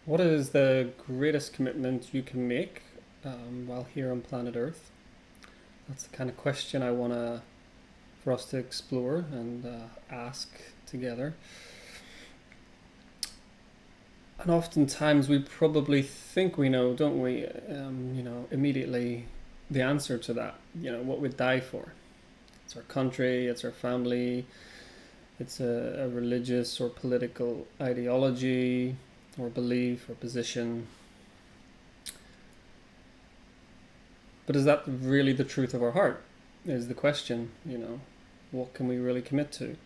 What is the greatest commitment you can make while here on planet Earth? That's the kind of question I want to for us to explore and ask together. And oftentimes we probably think we know, don't we? Immediately the answer to that. What we'd die for. It's our country. It's our family. It's a religious or political ideology or belief or position. But is that really the truth of our heart? Is the question, what can we really commit to?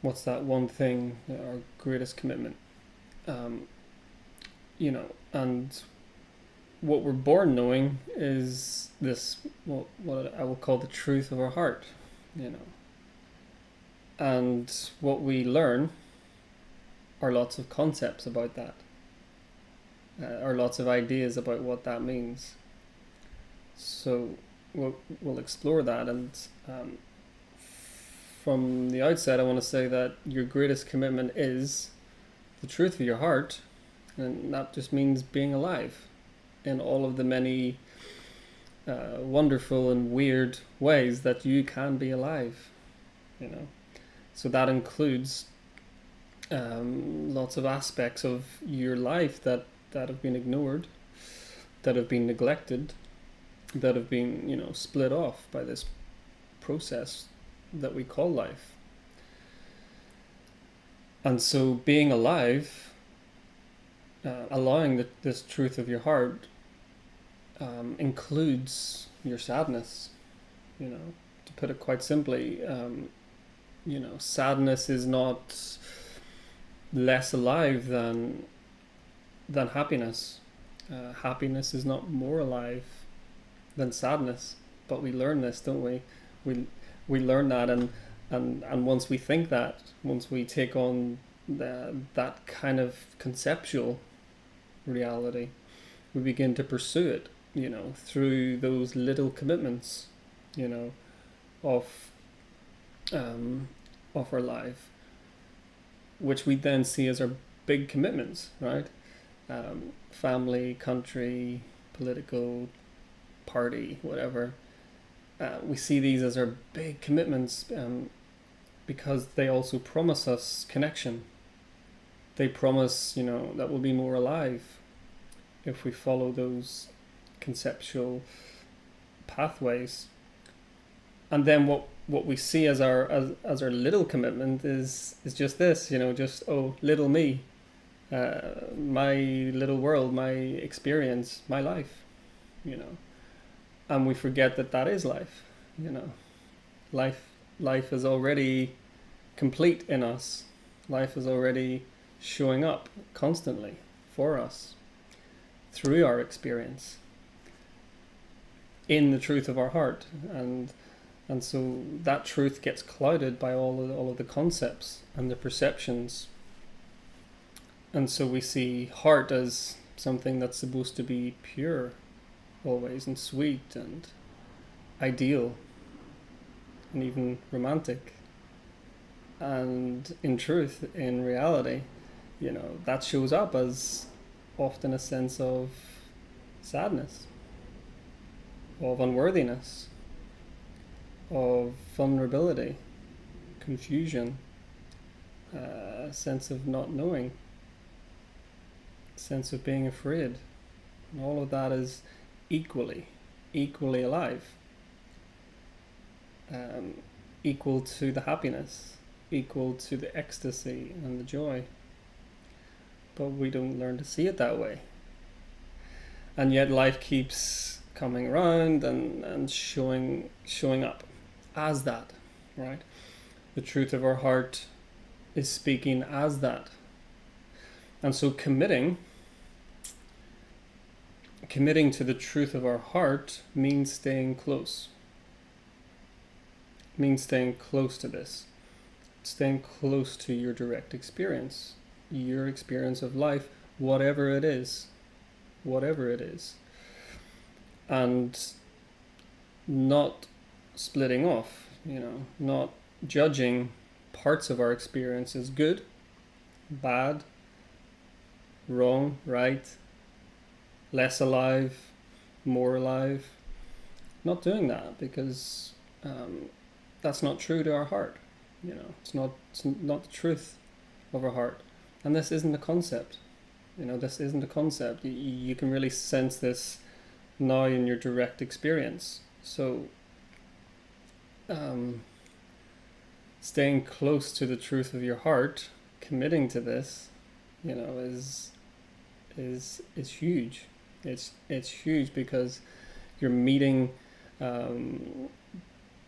What's that one thing, our greatest commitment? Um, and what we're born knowing is this, what I will call the truth of our heart, you know. And what we learn are lots of concepts about that, or lots of ideas about what that means. So we'll explore that. And from the outset, I want to say that your greatest commitment is the truth of your heart, and that just means being alive in all of the many wonderful and weird ways that you can be alive. You know, so that includes lots of aspects of your life that have been ignored, that have been neglected, that have been split off by this process that we call life. And so being alive, allowing this truth of your heart, includes your sadness. To put it quite simply, sadness is not less alive than happiness. Happiness is not more alive than sadness. But we learn this, don't we? We learn that, and once we think that, once we take on that kind of conceptual reality, we begin to pursue it, through those little commitments, of of our life, which we then see as our big commitments, right? Family, country, political party, whatever. We see these as our big commitments because they also promise us connection. They promise, that we'll be more alive if we follow those conceptual pathways. And then what we see as our little commitment is just this, just little me, my little world, my experience, my life, and we forget that is life. Life is already complete in us. Life is already showing up constantly for us through our experience in the truth of our heart. And so that truth gets clouded by all of the concepts and the perceptions. And so we see heart as something that's supposed to be pure always, and sweet and ideal and even romantic. And in truth, in reality, that shows up as often a sense of sadness, of unworthiness, of vulnerability, confusion, a sense of not knowing, a sense of being afraid. And all of that is equally alive, equal to the happiness, equal to the ecstasy and the joy. But we don't learn to see it that way. And yet life keeps coming around and showing up as that, right? The truth of our heart is speaking as that. And so committing to the truth of our heart means staying close. Means staying close to this. Staying close to your direct experience. Your experience of life, whatever it is. And not splitting off, not judging parts of our experience as good, bad, wrong, right, less alive, more alive. Not doing that, because that's not true to our heart. It's not the truth of our heart. And this isn't a concept. This isn't a concept. You can really sense this now in your direct experience. So staying close to the truth of your heart, committing to this, is huge. It's huge, because you're meeting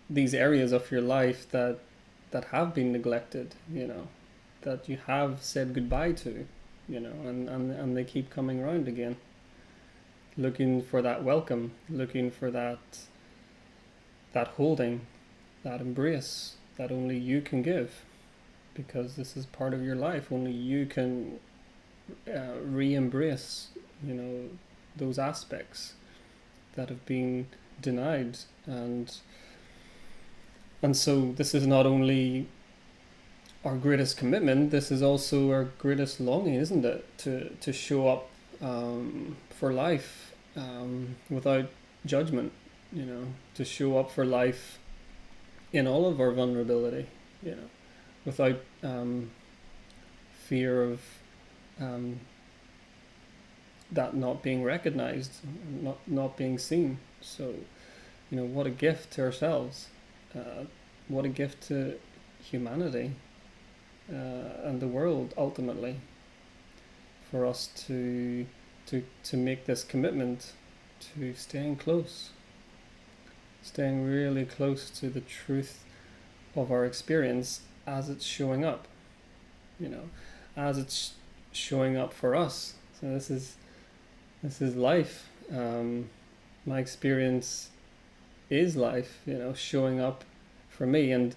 these areas of your life that have been neglected, that you have said goodbye to, and they keep coming around again, looking for that welcome, looking for that holding, that embrace that only you can give, because this is part of your life. Only you can re-embrace, those aspects that have been denied. And so this is not only our greatest commitment, this is also our greatest longing, isn't it? To show up for life without judgment, to show up for life in all of our vulnerability, without fear of that not being recognized, not being seen. So, what a gift to ourselves. What a gift to humanity and the world, ultimately, for us to make this commitment to staying really close to the truth of our experience as it's showing up, as it's showing up for us. So this is life. My experience is life, showing up for me. And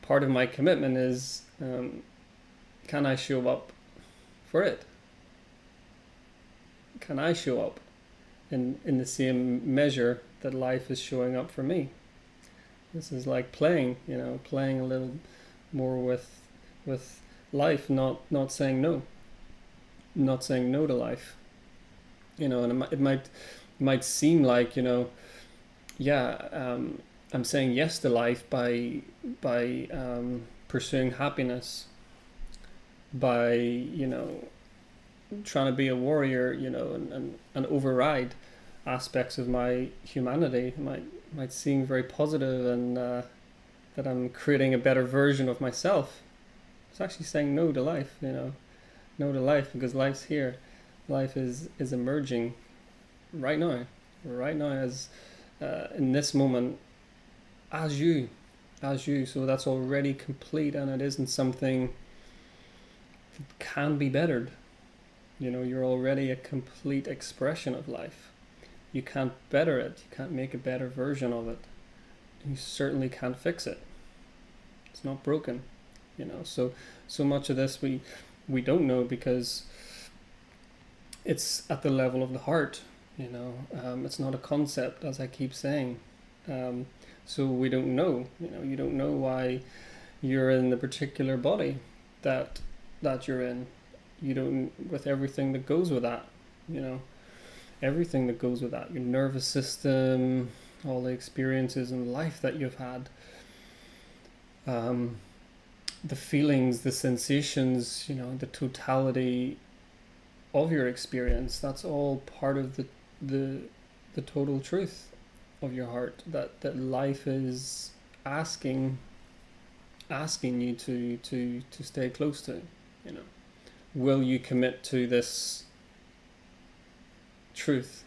part of my commitment is, can I show up for it? Can I show up in the same measure that life is showing up for me? This is like playing a little more with life, not saying no to life. And it might seem like, I'm saying yes to life by pursuing happiness, by trying to be a warrior, and override aspects of my humanity. It might seem very positive, and that I'm creating a better version of myself. It's actually saying no to life, no to life, because life's here. Life is emerging right now, as in this moment, as you. So that's already complete, and it isn't something that can be bettered. You're already a complete expression of life. You can't better it. You can't make a better version of it. You certainly can't fix it. It's not broken. So much of this we don't know, because it's at the level of the heart. It's not a concept, as I keep saying. So we don't know. You don't know why you're in the particular body that you're in. You don't, with everything that goes with that. Everything that goes with that. Your nervous system, all the experiences in life that you've had. The feelings, the sensations, the totality of your experience. That's all part of the total truth of your heart, that life is asking you to stay close to. Will you commit to this truth,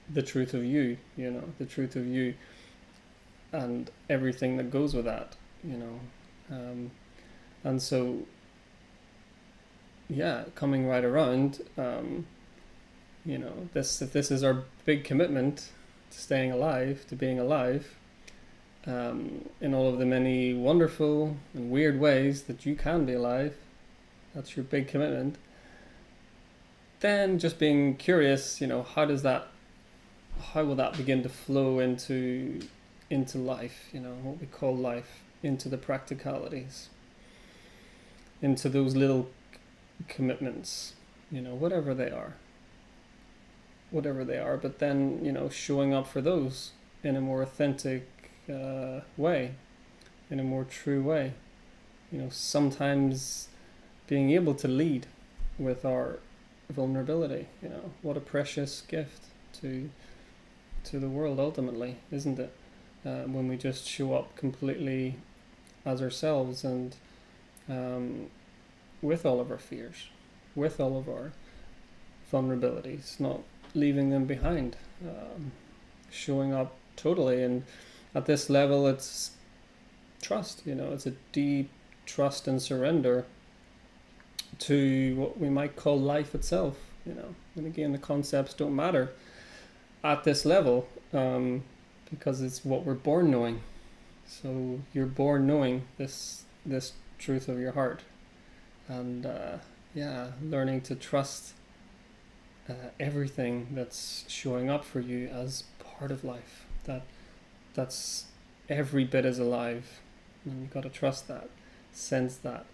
the truth of you, the truth of you, and everything that goes with that, and so, coming right around, this is our big commitment to staying alive, to being alive, in all of the many wonderful and weird ways that you can be alive. That's your big commitment. Then just being curious, how will that begin to flow into life, what we call life, into the practicalities, into those little commitments, whatever they are. Whatever they are, but then, showing up for those in a more authentic way, in a more true way. Sometimes being able to lead with our vulnerability, what a precious gift to the world ultimately, isn't it? When we just show up completely as ourselves and with all of our fears, with all of our vulnerabilities, not leaving them behind, showing up totally. And at this level, it's trust, it's a deep trust and surrender to what we might call life itself, And again, the concepts don't matter at this level, because it's what we're born knowing. So you're born knowing this truth of your heart, and learning to trust everything that's showing up for you as part of life. That's every bit as alive, and you've got to trust that, sense that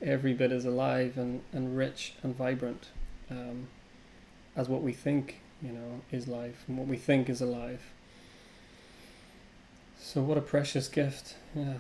every bit is alive and rich and vibrant, as what we think is life and what we think is alive. So what a precious gift. Yeah.